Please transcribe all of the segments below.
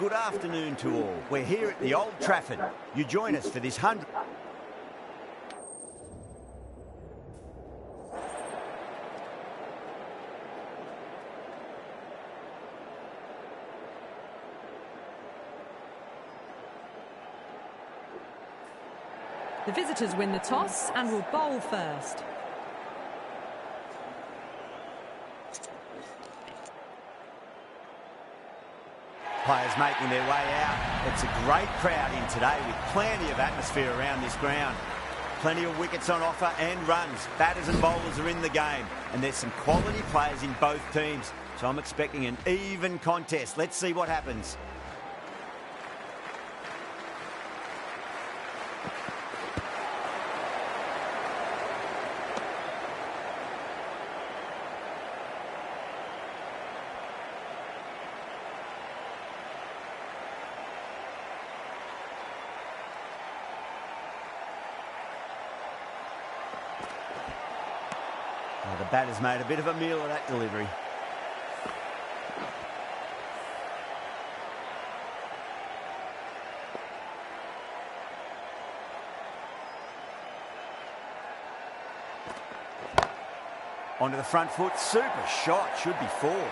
good afternoon to all. We're here at the Old Trafford. You join us for this 100... The visitors win the toss and will bowl first. Players making their way out. It's a great crowd in today with plenty of atmosphere around this ground. Plenty of wickets on offer and runs. Batters and bowlers are in the game, and there's some quality players in both teams. So I'm expecting an even contest. Let's see what happens. The batter's made a bit of a meal of that delivery. Onto the front foot, super shot, should be 4.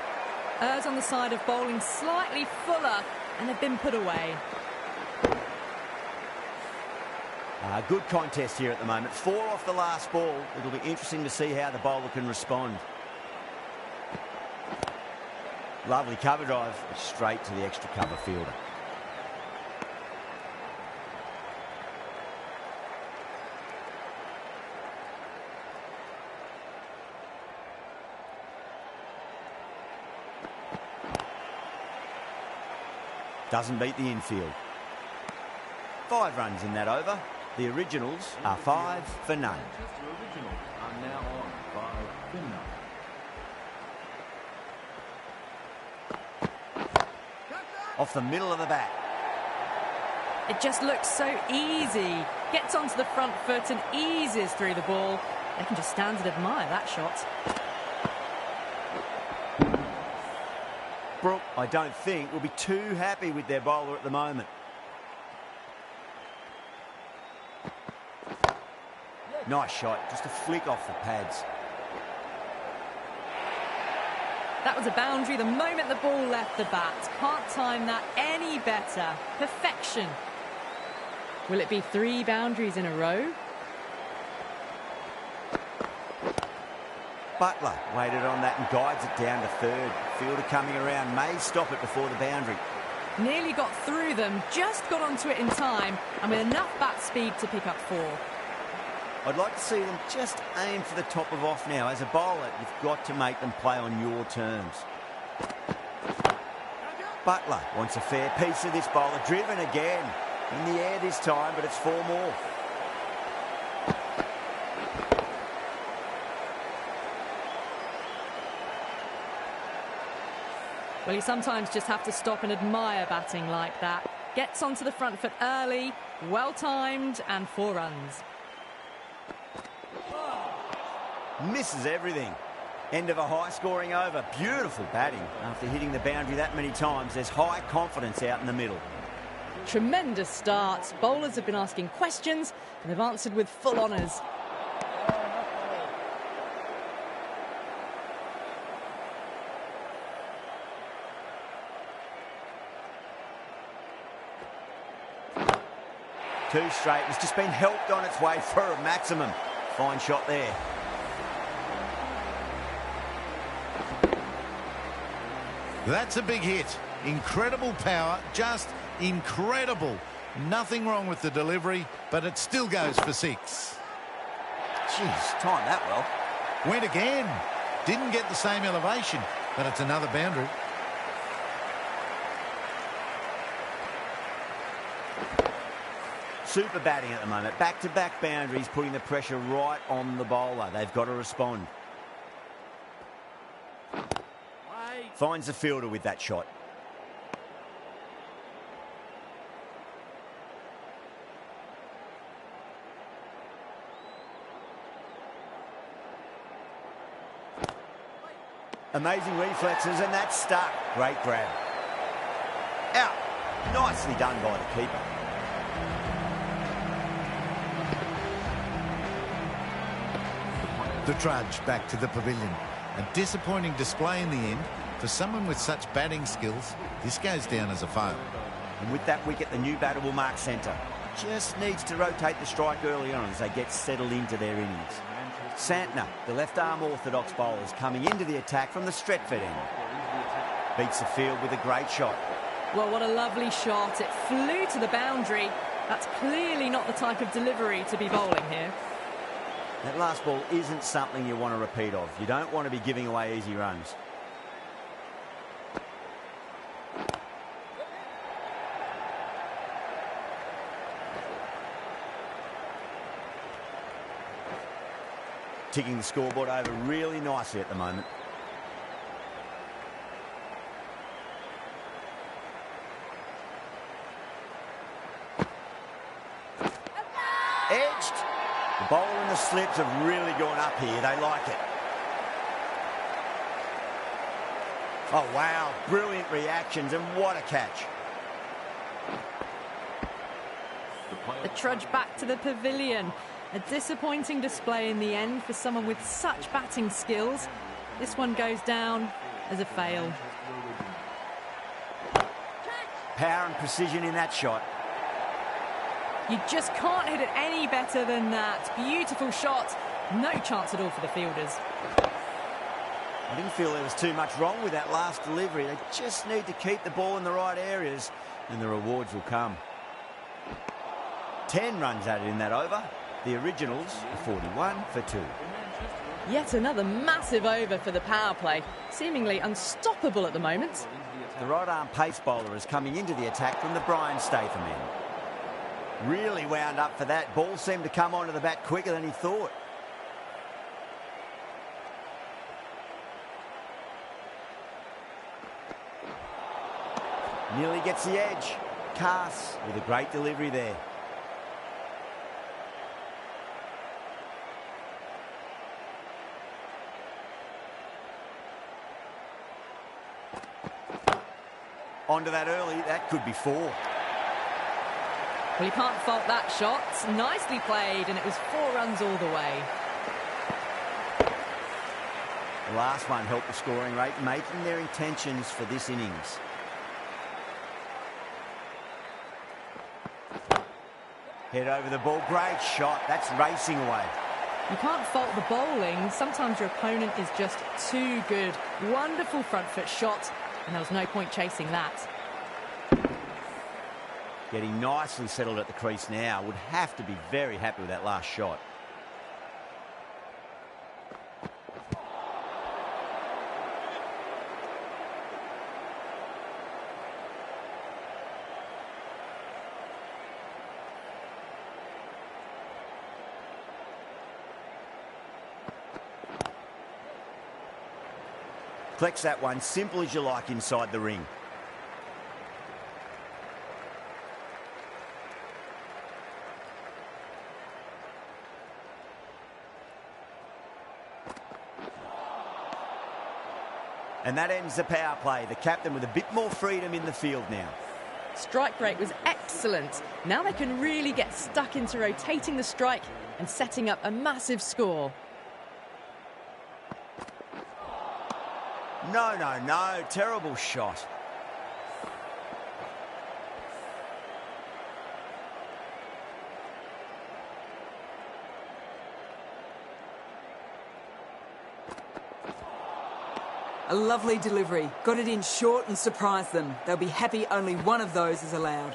Errs on the side of bowling slightly fuller, and they've been put away. Good contest here at the moment. 4 off the last ball. It'll be interesting to see how the bowler can respond. Lovely cover drive, straight to the extra cover fielder. Doesn't beat the infield. 5 runs in that over. The Originals are 5 for none. Manchester Originals are now on 5 for none. Off the middle of the bat. It just looks so easy. Gets onto the front foot and eases through the ball. They can just stand and admire that shot. Brooke, I don't think, will be too happy with their bowler at the moment. Nice shot, just a flick off the pads. That was a boundary the moment the ball left the bat. Can't time that any better. Perfection. Will it be 3 boundaries in a row? Butler waited on that and guides it down to 3rd. Fielder coming around may stop it before the boundary. Nearly got through them, just got onto it in time, and with enough bat speed to pick up 4. I'd like to see them just aim for the top of off now. As a bowler, you've got to make them play on your terms. Butler wants a fair piece of this bowler. Driven again. In the air this time, but it's 4 more. Well, you sometimes just have to stop and admire batting like that. Gets onto the front foot early, well-timed, and 4 runs. Misses everything. End of a high-scoring over. Beautiful batting. After hitting the boundary that many times, there's high confidence out in the middle. Tremendous start. Bowlers have been asking questions, and they've answered with full honours. Two straight. It's just been helped on its way for a maximum. Fine shot there. That's a big hit. Incredible power, just incredible. Nothing wrong with the delivery, but it still goes for 6. Jeez, timed that well. Went again. Didn't get the same elevation, but it's another boundary. Super batting at the moment. Back-to-back boundaries, putting the pressure right on the bowler. They've got to respond. Finds the fielder with that shot. Amazing reflexes, and that's stuck. Great grab. Out. Nicely done by the keeper. The trudge back to the pavilion. A disappointing display in the end. For someone with such batting skills, this goes down as a fail. And with that wicket, the new batter will mark centre. Just needs to rotate the strike early on as they get settled into their innings. Santner, the left-arm orthodox bowler, is coming into the attack from the Stretford end. Beats the field with a great shot. Well, what a lovely shot. It flew to the boundary. That's clearly not the type of delivery to be bowling here. That last ball isn't something you want to repeat of. You don't want to be giving away easy runs. Ticking the scoreboard over really nicely at the moment. Edged. The bowl and the slips have really gone up here. They like it. Oh, wow. Brilliant reactions, and what a catch. The trudge back to the pavilion. A disappointing display in the end for someone with such batting skills. This one goes down as a fail. Power and precision in that shot. You just can't hit it any better than that. Beautiful shot. No chance at all for the fielders. I didn't feel there was too much wrong with that last delivery. They just need to keep the ball in the right areas and the rewards will come. 10 runs added in that over. The Originals are 41 for 2. Yet another massive over for the power play. Seemingly unstoppable at the moment. The right-arm pace bowler is coming into the attack from the Brian Statham end. Really wound up for that. Ball seemed to come onto the bat quicker than he thought. Nearly gets the edge. Cass with a great delivery there. Onto that early, that could be 4. Well, you can't fault that shot. Nicely played, and it was 4 runs all the way. The last one helped the scoring rate, making their intentions for this innings. Head over the ball, great shot. That's racing away. You can't fault the bowling. Sometimes your opponent is just too good. Wonderful front foot shot, and there was no point chasing that. Getting nicely settled at the crease now. Would have to be very happy with that last shot. Flex that one, simple as you like inside the ring. And that ends the power play. The captain with a bit more freedom in the field now. Strike rate was excellent. Now they can really get stuck into rotating the strike and setting up a massive score. No, no, no. Terrible shot. A lovely delivery. Got it in short and surprised them. They'll be happy only one of those is allowed.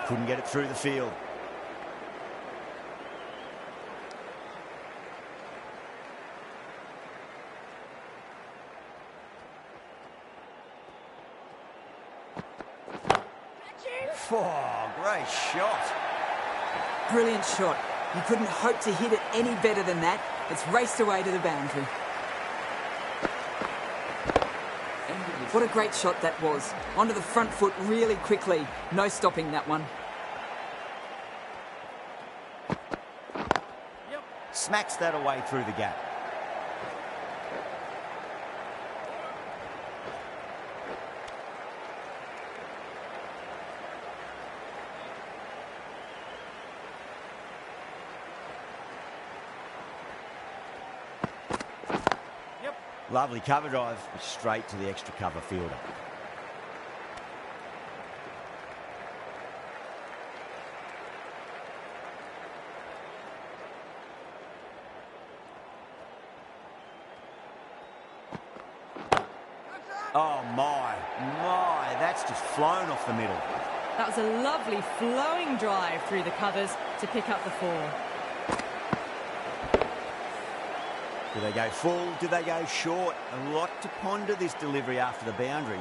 Couldn't get it through the field. Oh, great shot. brilliant shot. You couldn't hope to hit it any better than that. It's raced away to the boundary. What a great shot that was. Onto the front foot really quickly. No stopping that one. Smacks that away through the gap. Lovely cover drive, straight to the extra cover fielder. Oh my, that's just flown off the middle. That was a lovely flowing drive through the covers to pick up the 4. Do they go full? Do they go short? A lot to ponder this delivery after the boundary.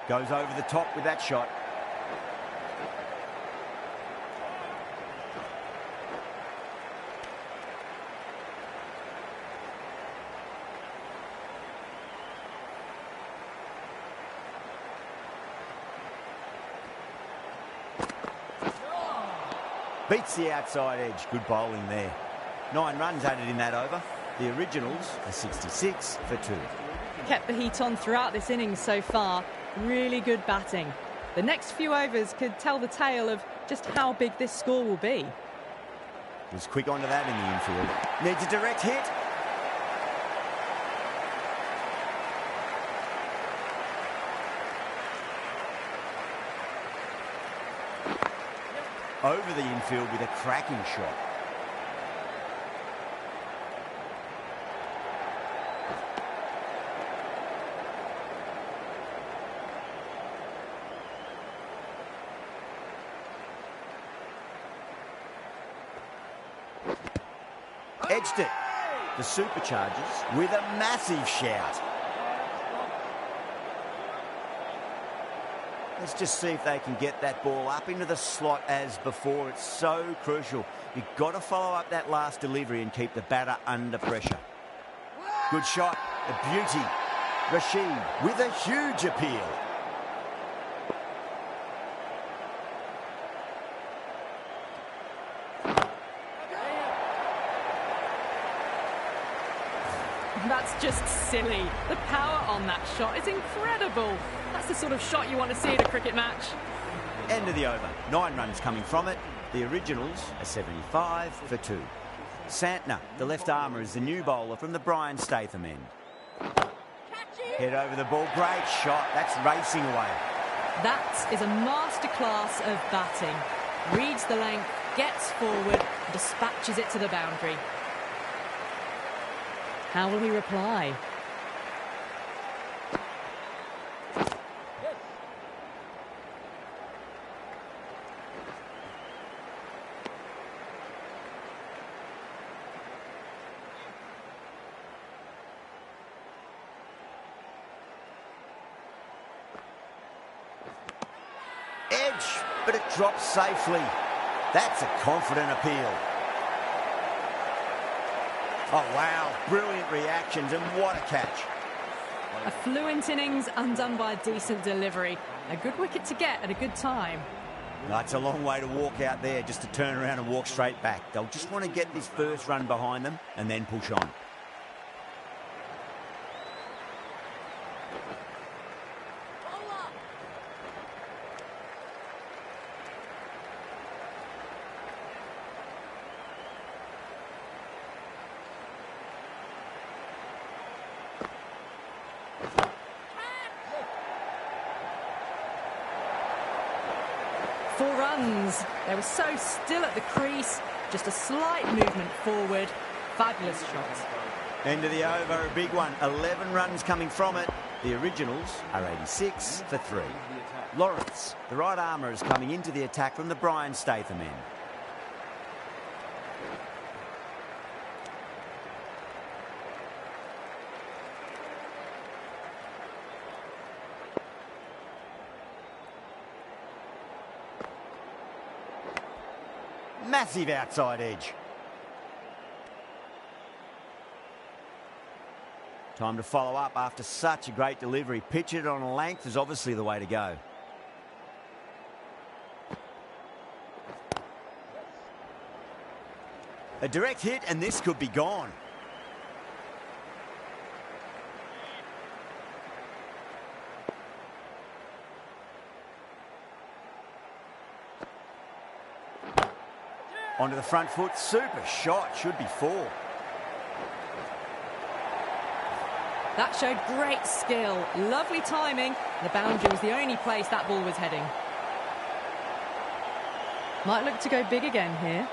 Goes over the top with that shot. Beats the outside edge. Good bowling there. 9 runs added in that over. The Originals are 66 for 2. Kept the heat on throughout this innings so far. Really good batting. The next few overs could tell the tale of just how big this score will be. Was quick onto that in the infield. Needs a direct hit. Over the infield with a cracking shot. Edged it. The Superchargers with a massive shout. Let's just see if they can get that ball up into the slot as before. It's so crucial. You've got to follow up that last delivery and keep the batter under pressure. Good shot. A beauty. Rashid with a huge appeal. That's just silly. The power on that shot is incredible. That's the sort of shot you want to see at a cricket match. End of the over. 9 runs coming from it. The Originals are 75 for 2. Santner, the left armour, is the new bowler from the Brian Statham end. Head over the ball. Great shot. That's racing away. That is a masterclass of batting. Reads the length, gets forward, dispatches it to the boundary. How will he reply? Edge, but it drops safely. That's a confident appeal. Oh, wow. Brilliant reactions, and what a catch. A fluent innings undone by a decent delivery. A good wicket to get at a good time. That's a long way to walk out there just to turn around and walk straight back. They'll just want to get this first run behind them and then push on. Four runs. They were so still at the crease. Just a slight movement forward. Fabulous shot. End of the over, a big one. 11 runs coming from it. The Originals are 86 for 3. Lawrence, the right armour, is coming into the attack from the Brian Statham end. Massive outside edge. Time to follow up after such a great delivery. Pitch it on a length is obviously the way to go. A direct hit and this could be gone. Onto the front foot, super shot, should be 4. That showed great skill, lovely timing. The boundary was the only place that ball was heading. Might look to go big again here.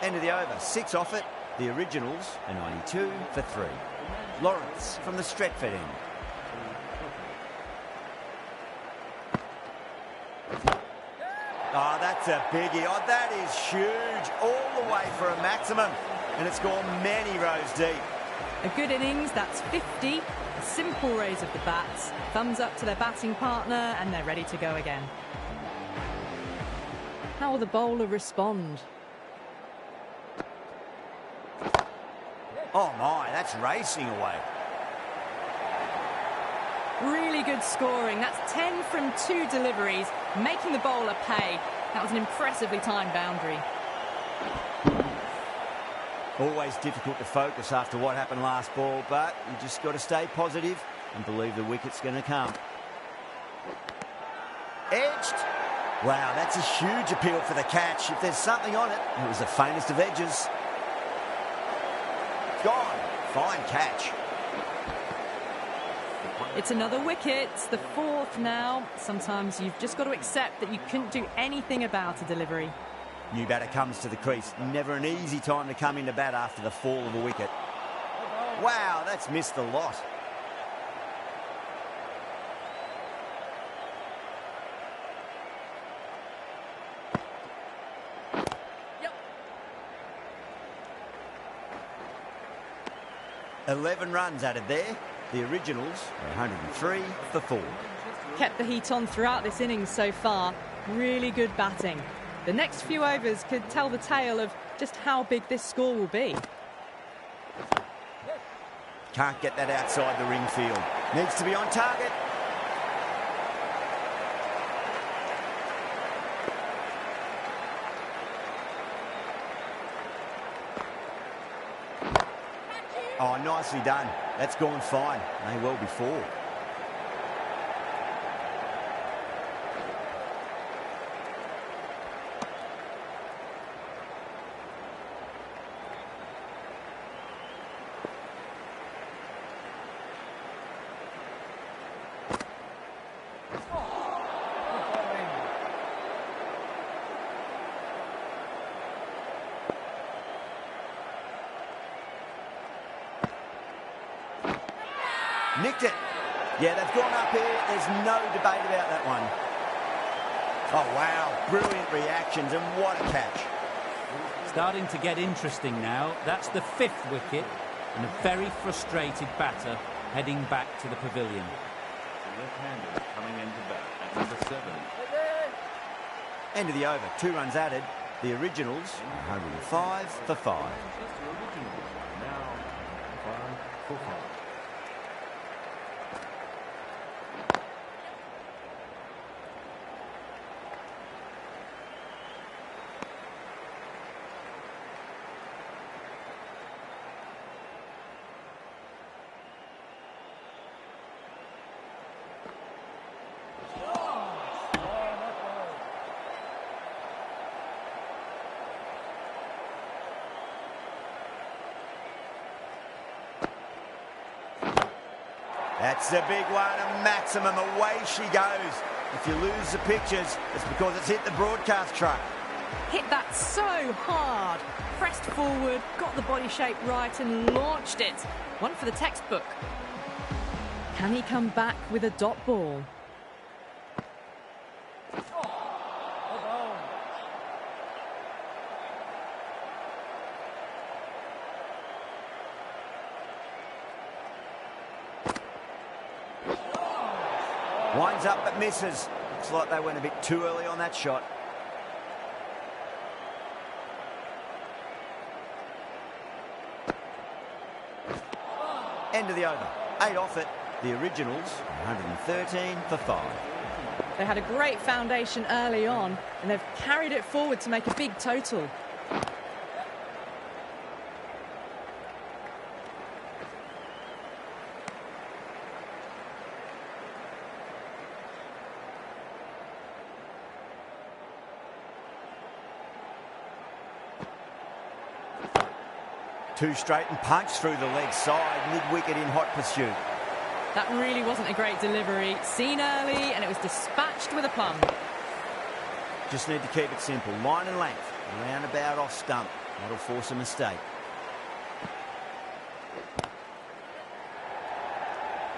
End of the over, 6 off it. The Originals are 92 for 3. Lawrence from the Stretford end. Oh, that's a biggie. Oh, that is huge. All the way for a maximum. And it's gone many rows deep. A good innings, that's 50. A simple raise of the bats. Thumbs up to their batting partner and they're ready to go again. How will the bowler respond? Oh my, that's racing away. Really good scoring. That's 10 from 2 deliveries, making the bowler pay. That was an impressively timed boundary. Always difficult to focus after what happened last ball, but you just got to stay positive and believe the wicket's going to come. Edged. Wow, that's a huge appeal for the catch. If there's something on it, it was the faintest of edges. Gone. Fine catch. It's another wicket, the 4th now. Sometimes you've just got to accept that you couldn't do anything about a delivery. New batter comes to the crease. Never an easy time to come into bat after the fall of a wicket. Wow, that's missed a lot. Yep. 11 runs added there. The Originals are 103 for 4. Kept the heat on throughout this innings so far. Really good batting. The next few overs could tell the tale of just how big this score will be. Can't get that outside the ring field. Needs to be on target. Oh, nicely done. That's gone fine. May well be 4. Nicked it. Yeah, they've gone up here. There's no debate about that one. Oh, wow. Brilliant reactions, and what a catch. Starting to get interesting now. That's the 5th wicket, and a very frustrated batter heading back to the pavilion. The left-hander coming into bat at number 7. End of the over. 2 runs added. The Originals, 105 for 5. Manchester Originals now 5 for 5. That's a big one, a maximum. Away she goes. If you lose the pictures, it's because it's hit the broadcast truck. Hit that so hard. Pressed forward, got the body shape right and launched it. One for the textbook. Can he come back with a dot ball? Winds up but misses. Looks like they went a bit too early on that shot. End of the over. 8 off it. The Originals, 113 for 5. They had a great foundation early on, and they've carried it forward to make a big total. Two straight and punch through the leg side, mid-wicket in hot pursuit. That really wasn't a great delivery. Seen early, and it was dispatched with a plum. Just need to keep it simple. Line and length, round about off stump. That'll force a mistake.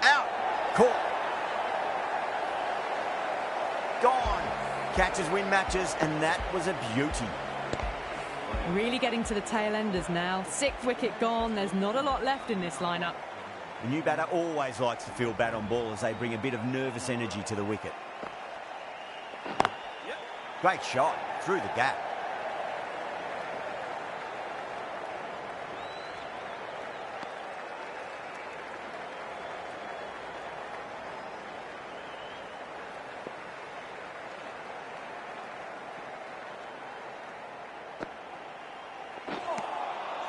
Out. Caught. Gone. Catches win matches, and that was a beauty. Really getting to the tail enders now. 6th wicket gone. There's not a lot left in this lineup. The new batter always likes to feel bat on ball as they bring a bit of nervous energy to the wicket. Great shot through the gap.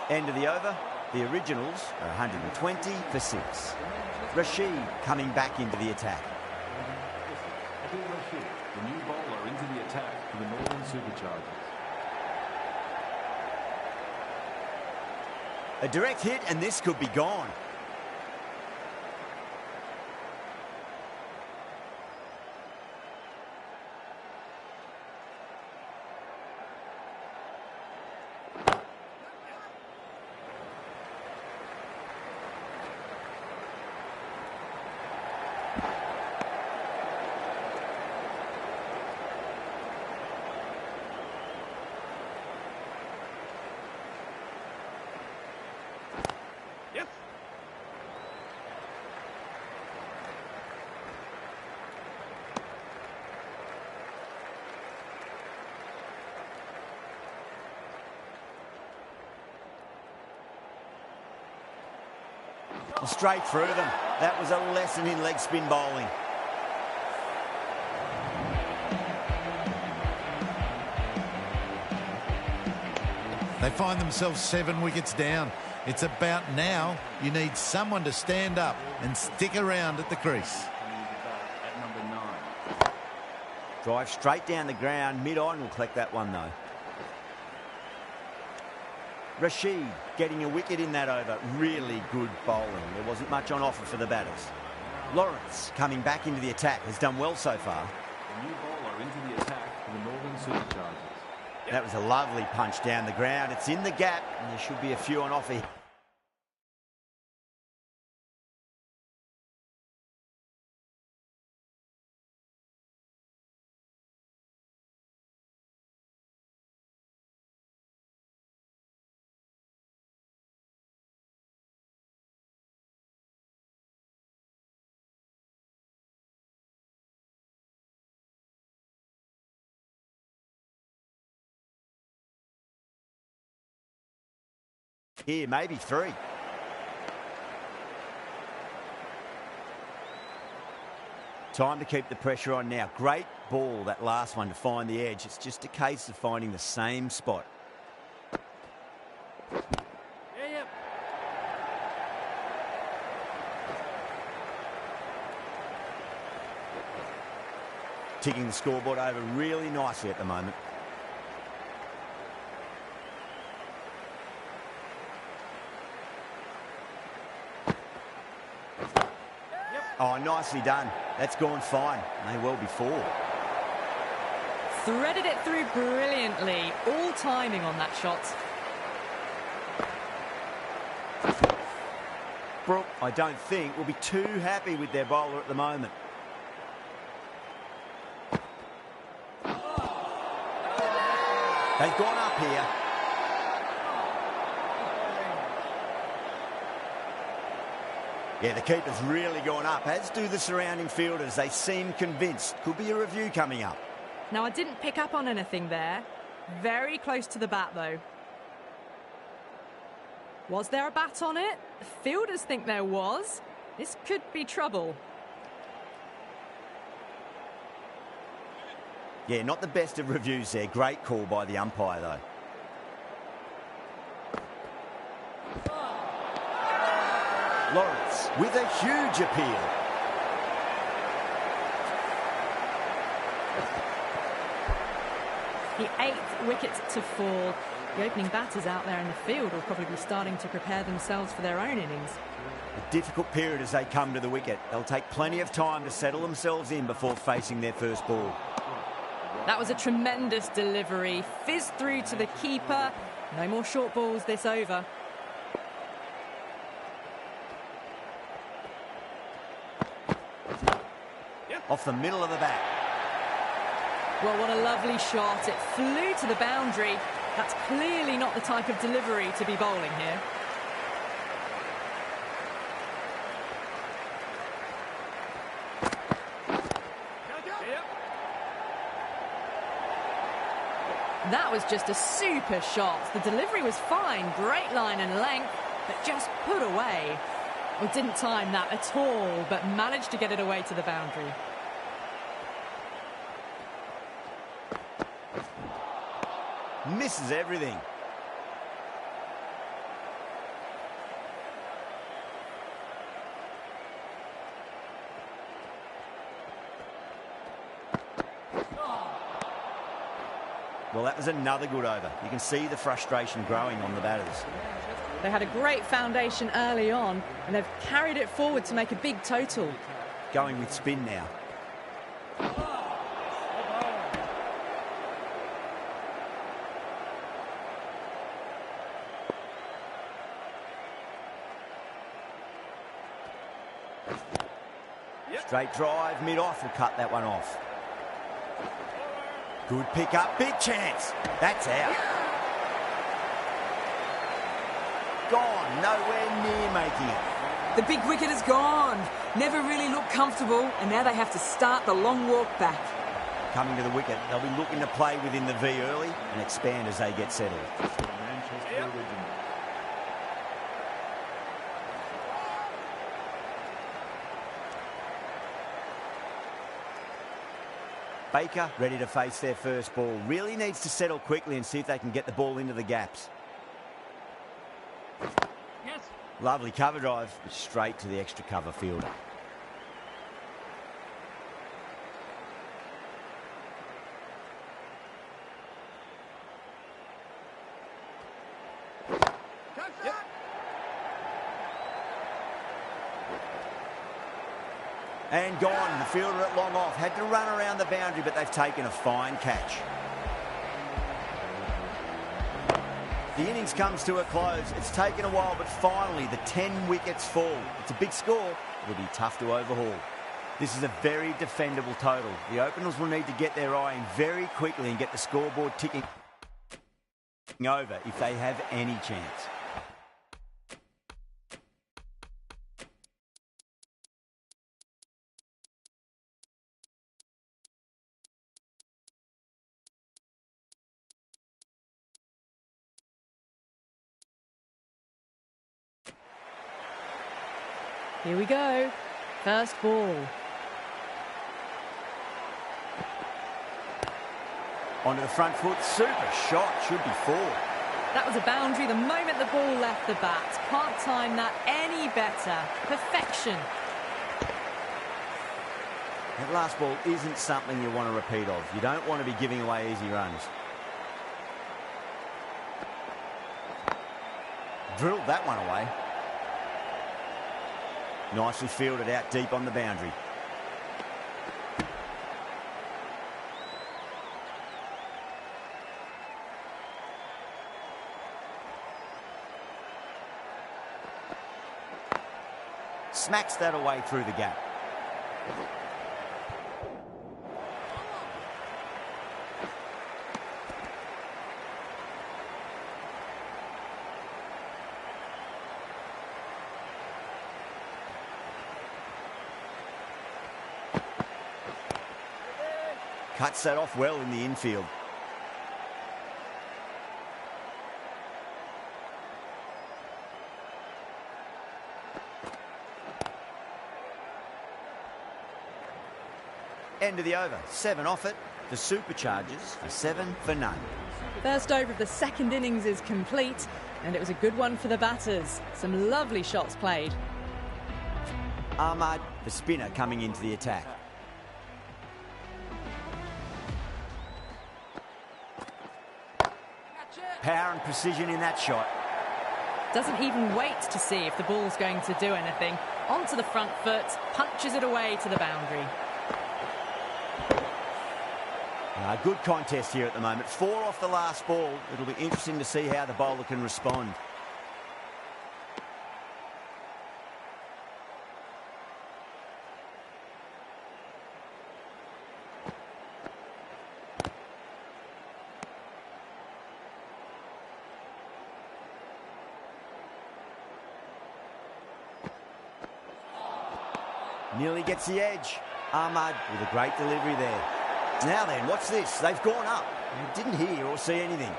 End of the over. The Originals are 120 for 6. Rashid coming back into the attack. Adil Rashid, the new bowler, into the attack for the Northern Superchargers. A direct hit, and this could be gone. Straight through them. That was a lesson in leg spin bowling. They find themselves 7 wickets down. It's about now you need someone to stand up and stick around at the crease. At number 9. Drive straight down the ground. Mid-on will collect that one, though. Rashid getting a wicket in that over. Really good bowling. There wasn't much on offer for the batters. Lawrence coming back into the attack. Has done well so far. The new bowler into the attack for the Northern Superchargers. That was a lovely punch down the ground. It's in the gap, and there should be a few on offer. Here, maybe 3. Time to keep the pressure on now. Great ball, that last one, to find the edge. It's just a case of finding the same spot. Ticking the scoreboard over really nicely at the moment. Oh, nicely done. That's gone fine. May well be 4. Threaded it through brilliantly. All timing on that shot. Brook, I don't think, will be too happy with their bowler at the moment. They've gone up here. Yeah, the keeper's really gone up, as do the surrounding fielders. They seem convinced. Could be a review coming up. Now, I didn't pick up on anything there. Very close to the bat, though. Was there a bat on it? The fielders think there was. This could be trouble. Yeah, not the best of reviews there. Great call by the umpire, though. Lawrence with a huge appeal. The 8th wicket to fall. The opening batters out there in the field will probably be starting to prepare themselves for their own innings. A difficult period as they come to the wicket. They'll take plenty of time to settle themselves in before facing their first ball. That was a tremendous delivery. Fizzed through to the keeper. No more short balls this over. Off the middle of the bat. Well, what a lovely shot. It flew to the boundary. That's clearly not the type of delivery to be bowling here. That was just a super shot. The delivery was fine, great line and length, but just put away. Well, didn't time that at all, but managed to get it away to the boundary. Misses everything. Well, that was another good over. You can see the frustration growing on the batters. They had a great foundation early on, and they've carried it forward to make a big total. Going with spin now. Straight drive, mid-off will cut that one off. Good pick up, big chance. That's out. Gone, nowhere near making it. The big wicket is gone. Never really looked comfortable, and now they have to start the long walk back. Coming to the wicket, they'll be looking to play within the V early and expand as they get settled. Baker ready to face their first ball. Really needs to settle quickly and see if they can get the ball into the gaps. Yes. Lovely cover drive, straight to the extra cover fielder. And gone. The fielder at long off. Had to run around the boundary, but they've taken a fine catch. The innings comes to a close. It's taken a while, but finally the 10 wickets fall. It's a big score. It'll be tough to overhaul. This is a very defendable total. The openers will need to get their eye in very quickly and get the scoreboard ticking over if they have any chance. Here we go. First ball. Onto the front foot. Super shot. Should be 4. That was a boundary the moment the ball left the bat. Can't time that any better. Perfection. That last ball isn't something you want to repeat of. You don't want to be giving away easy runs. Drilled that one away. Nicely fielded out deep on the boundary. Smacks that away through the gap. Cuts that off well in the infield. End of the over. 7 off it. The Superchargers are 7 for none. First over of the second innings is complete, and it was a good one for the batters. Some lovely shots played. Ahmad, the spinner, coming into the attack. Power and precision in that shot. Doesn't even wait to see if the ball's going to do anything. Onto the front foot, punches it away to the boundary. Good contest here at the moment. 4 off the last ball. It'll be interesting to see how the bowler can respond. Nearly gets the edge. Ahmad with a great delivery there. Now then, watch this. They've gone up. You didn't hear or see anything.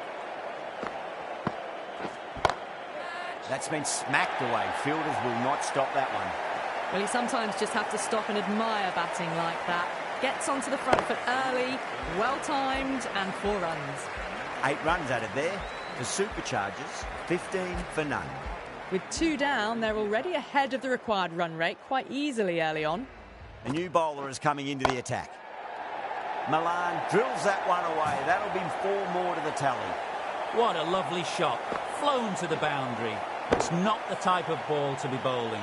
That's been smacked away. Fielders will not stop that one. Well, you sometimes just have to stop and admire batting like that. Gets onto the front foot early, well-timed, and 4 runs. 8 runs added there. The Superchargers, 15 for none. With 2 down, they're already ahead of the required run rate quite easily early on. A new bowler is coming into the attack. Milan drills that one away. That'll be 4 more to the tally. What a lovely shot. Flown to the boundary. It's not the type of ball to be bowling.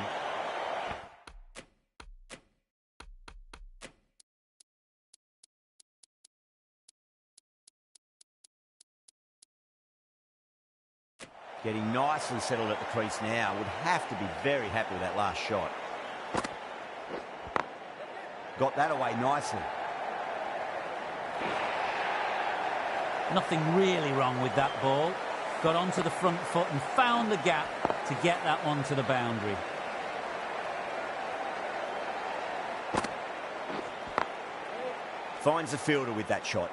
Getting nicely settled at the crease now. Would have to be very happy with that last shot. Got that away nicely. Nothing really wrong with that ball. Got onto the front foot and found the gap to get that one to the boundary. Finds the fielder with that shot.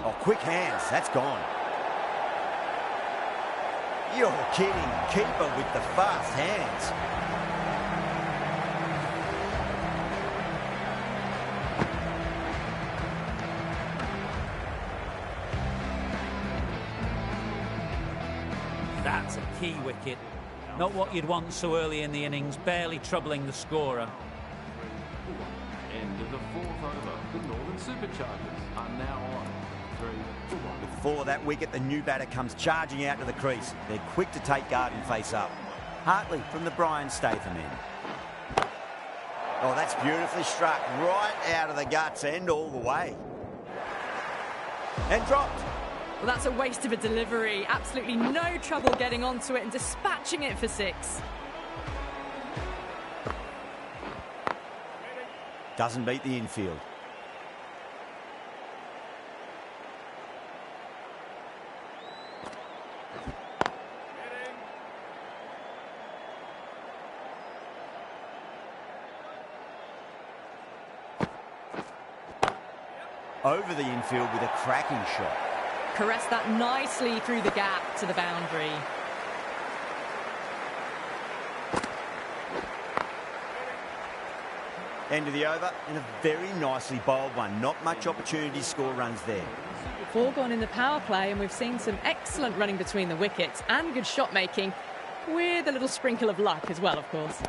Oh, quick hands. That's gone. You're kidding. Keeper with the fast hands. That's a key wicket. Not what you'd want so early in the innings, barely troubling the scorer. End of the 4th over. The Northern Superchargers are now on 3-1. Before that wicket, the new batter comes charging out to the crease. They're quick to take guard and face up. Hartley from the Brian Statham end. Oh, that's beautifully struck. Right out of the guts and all the way. And dropped. Well, that's a waste of a delivery. Absolutely no trouble getting onto it and dispatching it for 6. Doesn't beat the infield. Over the infield with a cracking shot. Caressed that nicely through the gap to the boundary. End of the over and a very nicely bowled one. Not much opportunity to score runs there. 4 gone in the power play, and we've seen some excellent running between the wickets and good shot making, with a little sprinkle of luck as well, of course.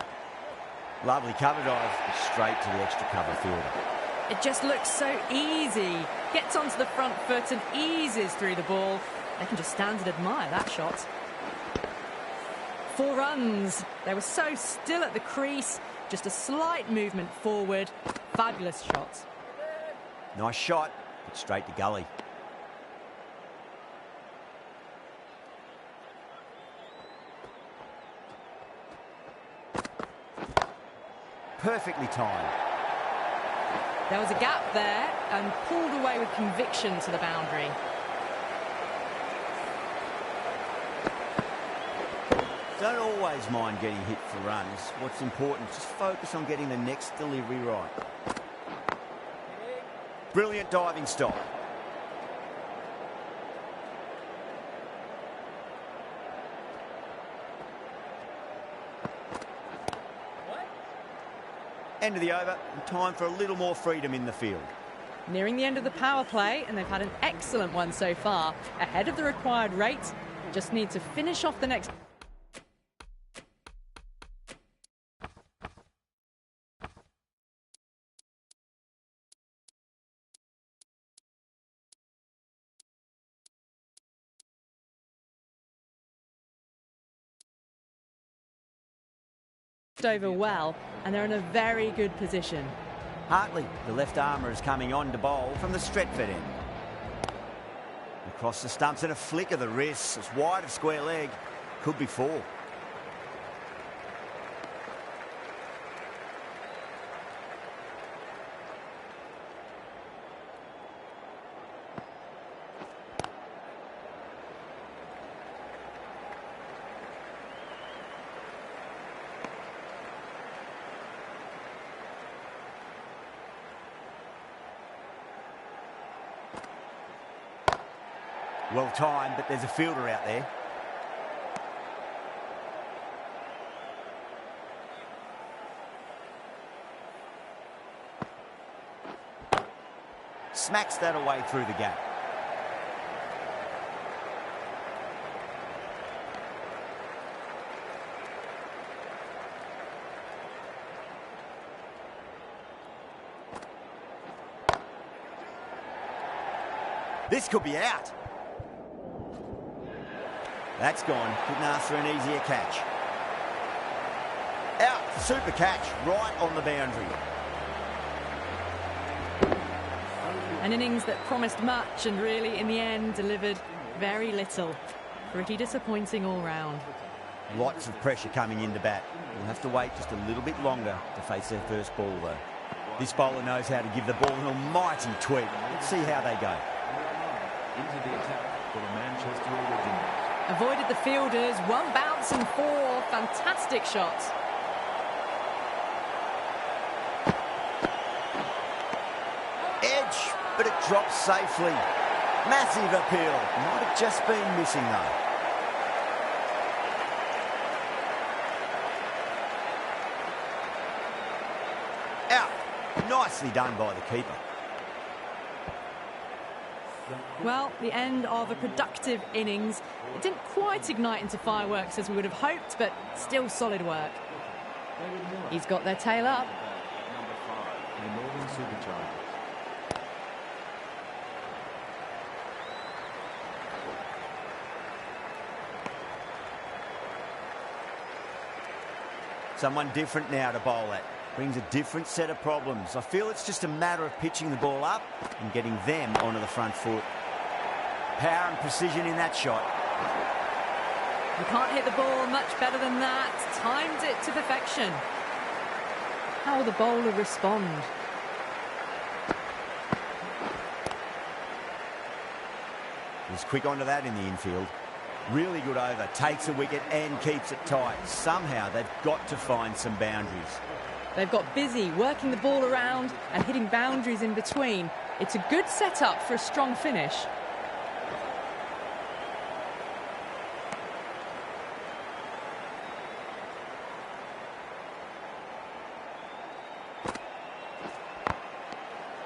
Lovely cover dive straight to the extra cover fielder. It just looks so easy. Gets onto the front foot and eases through the ball. They can just stand and admire that shot. 4 runs. They were so still at the crease. Just a slight movement forward. Fabulous shots. Nice shot, but straight to gully. Perfectly timed. There was a gap there and pulled away with conviction to the boundary. Don't always mind getting hit for runs. What's important, just focus on getting the next delivery right. Brilliant diving stop. End of the over, and time for a little more freedom in the field. Nearing the end of the power play, and they've had an excellent one so far. Ahead of the required rate, just need to finish off the next... over well, and they're in a very good position. Hartley, the left armour, is coming on to bowl from the Stretford end. Across the stumps and a flick of the wrist. It's wide of square leg. Could be 4. Well timed, but there's a fielder out there. Smacks that away through the gap. This could be out. That's gone. Couldn't ask for an easier catch. Out. Super catch. Right on the boundary. An innings that promised much and really, in the end, delivered very little. Pretty disappointing all round. Lots of pressure coming into bat. We'll have to wait just a little bit longer to face their first ball, though. This bowler knows how to give the ball an almighty tweak. Let's see how they go. Into the attack for the Manchester Originals. Avoided the fielders, 1 bounce and 4. Fantastic shots. Edge, but it drops safely. Massive appeal. Might have just been missing, though. Out. Nicely done by the keeper. Well, the end of a productive innings. It didn't quite ignite into fireworks as we would have hoped, but still solid work. He's got their tail up. Number 5, the Northern Superchargers. Someone different now to bowl at. Brings a different set of problems. I feel it's just a matter of pitching the ball up and getting them onto the front foot. Power and precision in that shot. You can't hit the ball much better than that. Timed it to perfection. How will the bowler respond? He's quick onto that in the infield. Really good over. Takes a wicket and keeps it tight. Somehow they've got to find some boundaries. They've got busy working the ball around and hitting boundaries in between. It's a good setup for a strong finish.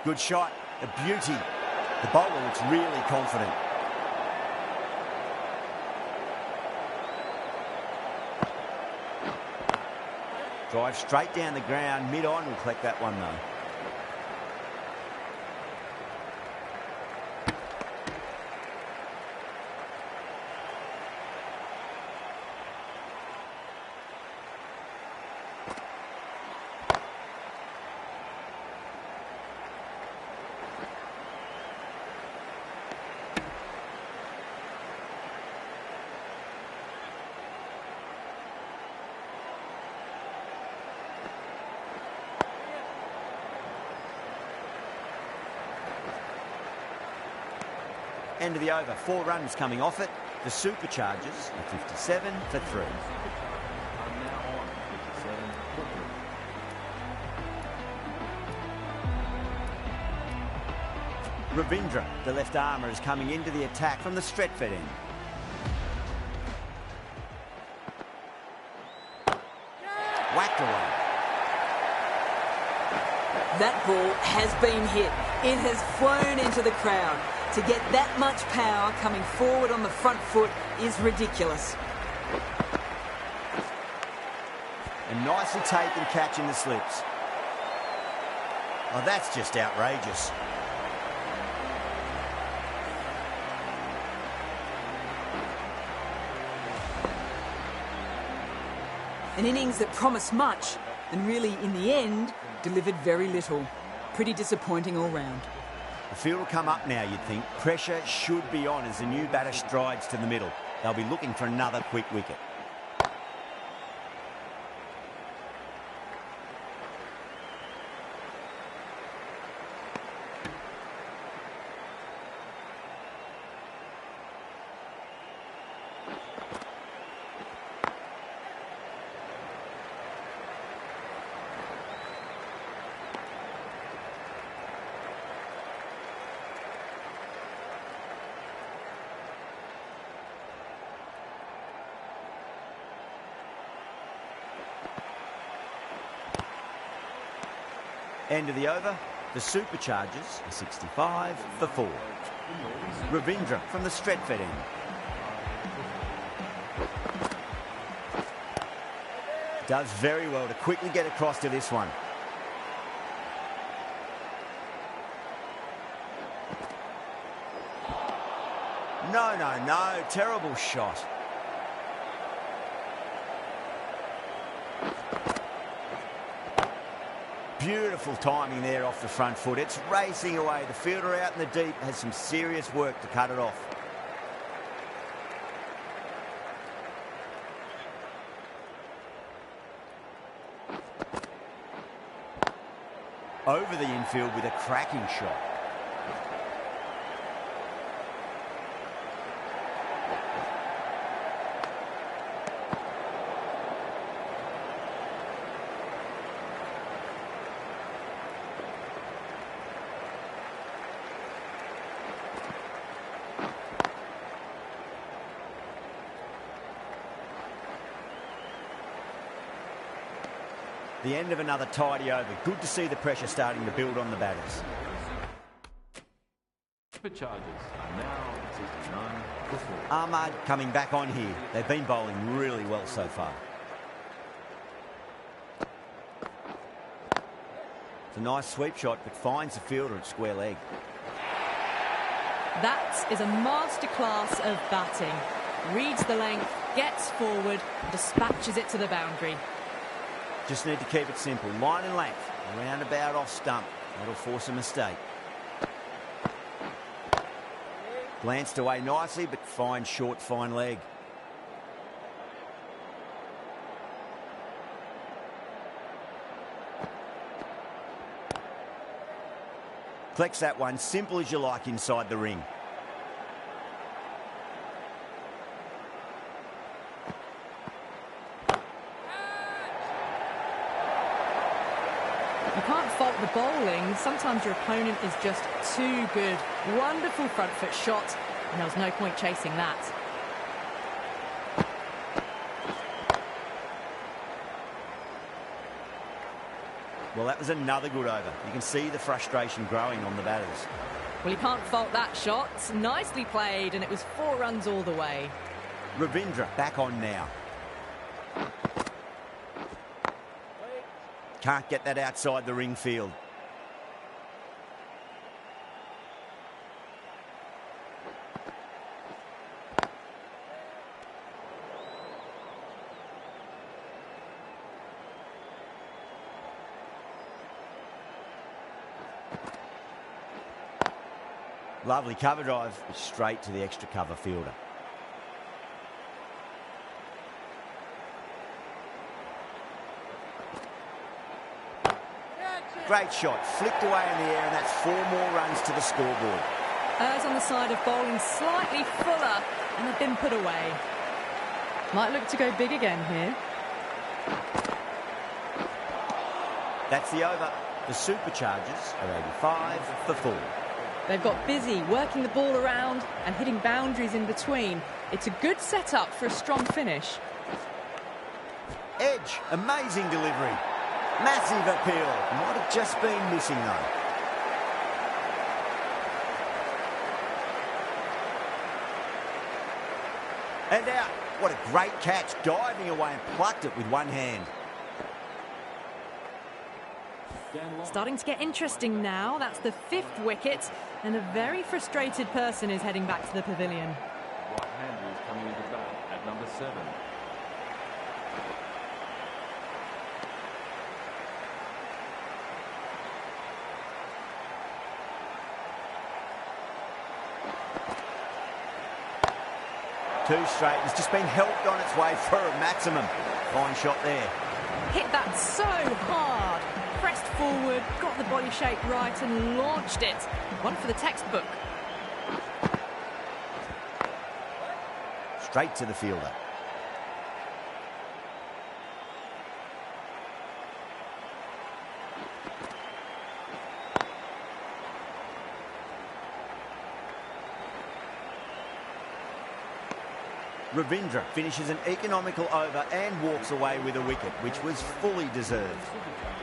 Good shot. A beauty. The bowler looks really confident. Drive straight down the ground. Mid-on will collect that one, though. End of the over. 4 runs coming off it. The Superchargers are 57 for 3. Are now on 57 for 3. Ravindra, the left armour, is coming into the attack from the Stretford end. Whacked away. That ball has been hit. It has flown into the crowd. To get that much power coming forward on the front foot is ridiculous. And nicely taken catch in the slips. Oh, that's just outrageous. An innings that promised much and really, in the end, delivered very little. Pretty disappointing all round. The field will come up now, you'd think. Pressure should be on as the new batter strides to the middle. They'll be looking for another quick wicket. End of the over. The Superchargers are 65 for 4. Ravindra from the Stretford end. Does very well to quickly get across to this one. No. Terrible shot. Beautiful timing there off the front foot. It's racing away. The fielder out in the deep has some serious work to cut it off. Over the infield with a cracking shot. The end of another tidy over. Good to see the pressure starting to build on the batters. Superchargers are now 69 for 4. Ahmad coming back on here. They've been bowling really well so far. It's a nice sweep shot, but finds the fielder at square leg. That is a masterclass of batting. Reads the length, gets forward, dispatches it to the boundary. Just need to keep it simple. Line and length. Roundabout off stump. That'll force a mistake. Glanced away nicely, but fine short, fine leg. Collects that one, simple as you like inside the ring. You can't fault the bowling. Sometimes your opponent is just too good. Wonderful front foot shot, and there was no point chasing that. Well, that was another good over. You can see the frustration growing on the batters. Well, you can't fault that shot. Nicely played, and it was 4 runs all the way. Ravindra back on now. Can't get that outside the ring field. Lovely cover drive, straight to the extra cover fielder. Great shot, flicked away in the air, and that's 4 more runs to the scoreboard. Errs on the side of bowling slightly fuller and have been put away. Might look to go big again here. That's the over. The Superchargers are 85 for 4. They've got busy working the ball around and hitting boundaries in between. It's a good setup for a strong finish. Edge, amazing delivery. Massive appeal. Might have just been missing though. And out. What a great catch. Diving away and plucked it with one hand. Starting to get interesting now. That's the 5th wicket, and a very frustrated person is heading back to the pavilion. Right-hander is coming into bat at number 7. Too straight. It's just been helped on its way for a maximum. Fine shot there. Hit that so hard. Pressed forward, got the body shape right and launched it. One for the textbook. Straight to the fielder. Ravindra finishes an economical over and walks away with a wicket, which was fully deserved.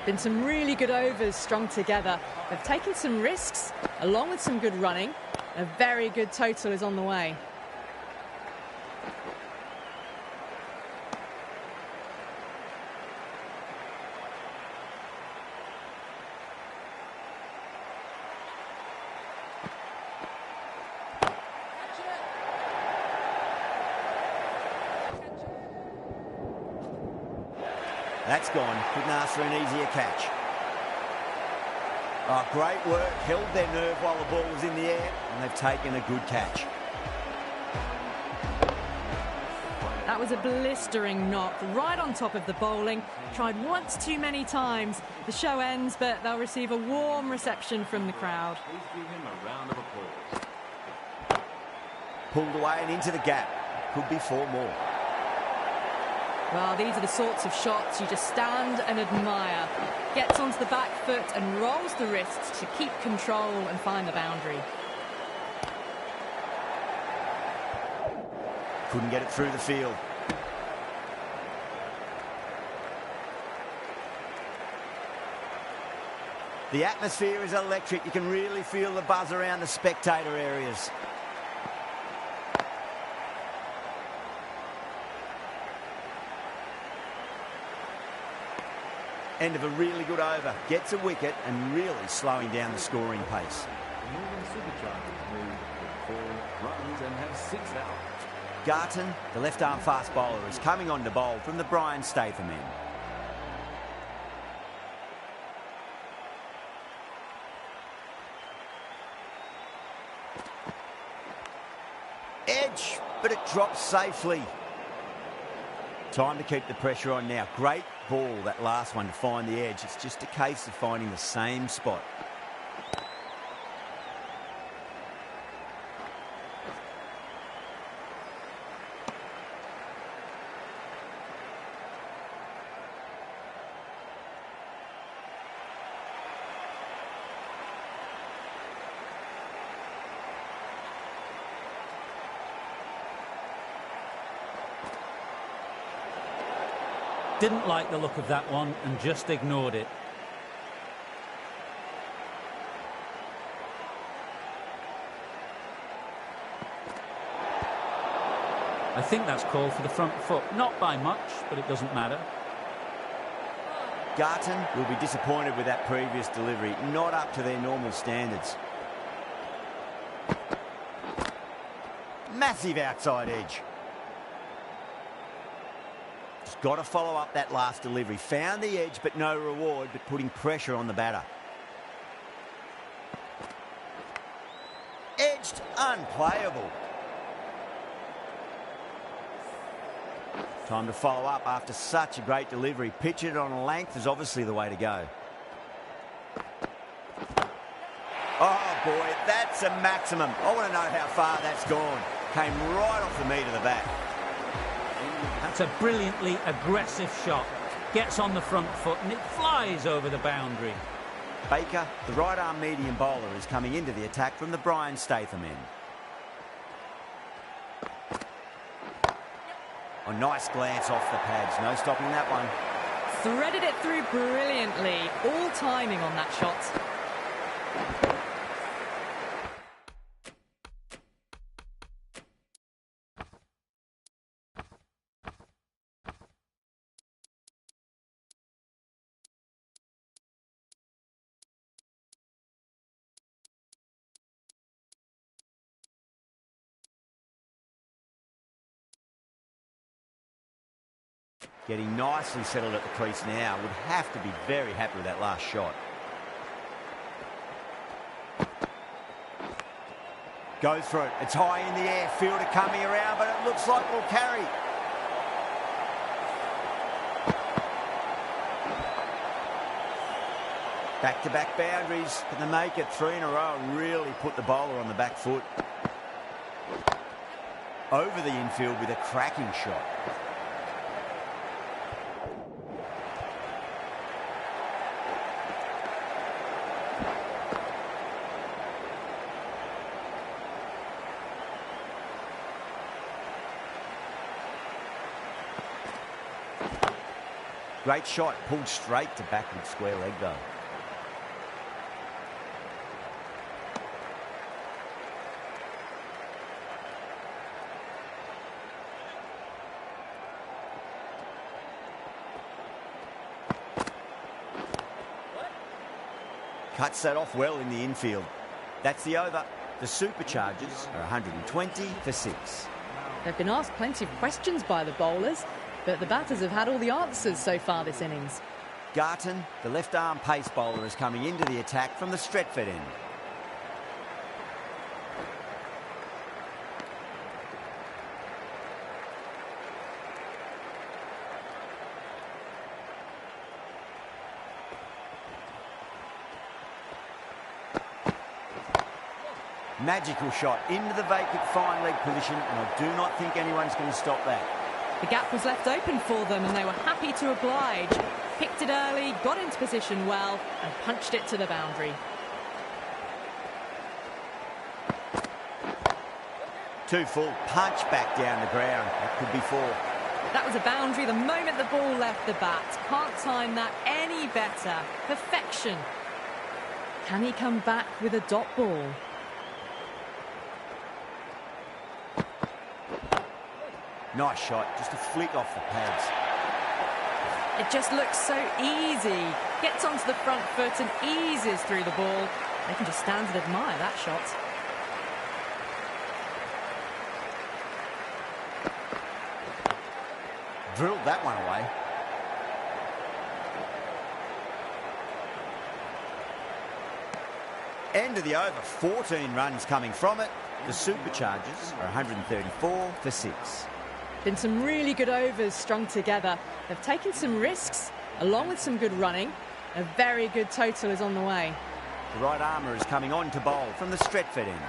Been some really good overs strung together. They've taken some risks, along with some good running. A very good total is on the way. That's gone. Couldn't ask for an easier catch. Oh, great work. Held their nerve while the ball was in the air, and they've taken a good catch. That was a blistering knock right on top of the bowling. Tried once too many times. The show ends, but they'll receive a warm reception from the crowd. Please give him a round of applause. Pulled away and into the gap. Could be 4 more. Well, these are the sorts of shots you just stand and admire. Gets onto the back foot and rolls the wrists to keep control and find the boundary. Couldn't get it through the field. The atmosphere is electric. You can really feel the buzz around the spectator areas. End of a really good over. Gets a wicket and really slowing down the scoring pace. The Northern Superchargers move with 4 runs and have 6 out. Garton, the left-arm fast bowler, is coming on to bowl from the Brian Statham end. Edge, but it drops safely. Time to keep the pressure on now. Great ball, that last one, to find the edge. It's just a case of finding the same spot. Didn't like the look of that one and just ignored it. I think that's called for the front foot. Not by much, but it doesn't matter. Garton will be disappointed with that previous delivery. Not up to their normal standards. Massive outside edge. Just got to follow up that last delivery. Found the edge, but no reward, but putting pressure on the batter. Edged, unplayable. Time to follow up after such a great delivery. Pitch it on a length is obviously the way to go. Oh, boy, that's a maximum. I want to know how far that's gone. Came right off the meat of the bat. That's a brilliantly aggressive shot. Gets on the front foot and it flies over the boundary. Baker, the right-arm medium bowler, is coming into the attack from the Brian Statham end. A nice glance off the pads. No stopping that one. Threaded it through brilliantly. All timing on that shot. Getting nicely settled at the crease now. Would have to be very happy with that last shot. Goes for it. It's high in the air. Fielder coming around, but it looks like we'll carry. Back-to-back boundaries. Can they make it 3 in a row? Really put the bowler on the back foot. Over the infield with a cracking shot. Great shot, pulled straight to backward square leg though. Cuts that off well in the infield. That's the over. The Superchargers are 120 for 6. They've been asked plenty of questions by the bowlers, but the batters have had all the answers so far this innings. Garton, the left-arm pace bowler, is coming into the attack from the Stretford end. Magical shot into the vacant fine leg position, and I do not think anyone's going to stop that. The gap was left open for them and they were happy to oblige. Picked it early, got into position well and punched it to the boundary. Too full, punch back down the ground. That could be 4. That was a boundary the moment the ball left the bat. Can't time that any better. Perfection. Can he come back with a dot ball? Nice shot, just a flick off the pads. It just looks so easy. Gets onto the front foot and eases through the ball. They can just stand and admire that shot. Drilled that one away. End of the over, 14 runs coming from it. The Superchargers are 134 for 6. Been some really good overs strung together. They've taken some risks, along with some good running. A very good total is on the way. The right armour is coming on to bowl from the Stretford end.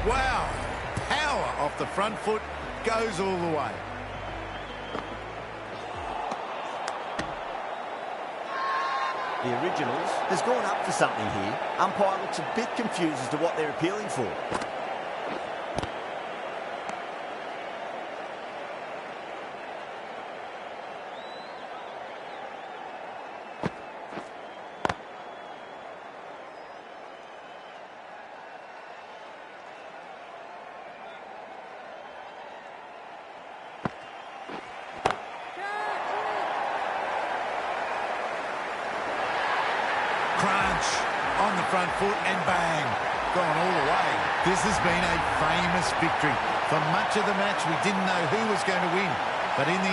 Wow, power off the front foot, goes all the way. The Originals has gone up for something here. Umpire looks a bit confused as to what they're appealing for. Crunch on the front foot and bang, gone all the way. This has been a famous victory. For much of the match, we didn't know who was going to win, but in the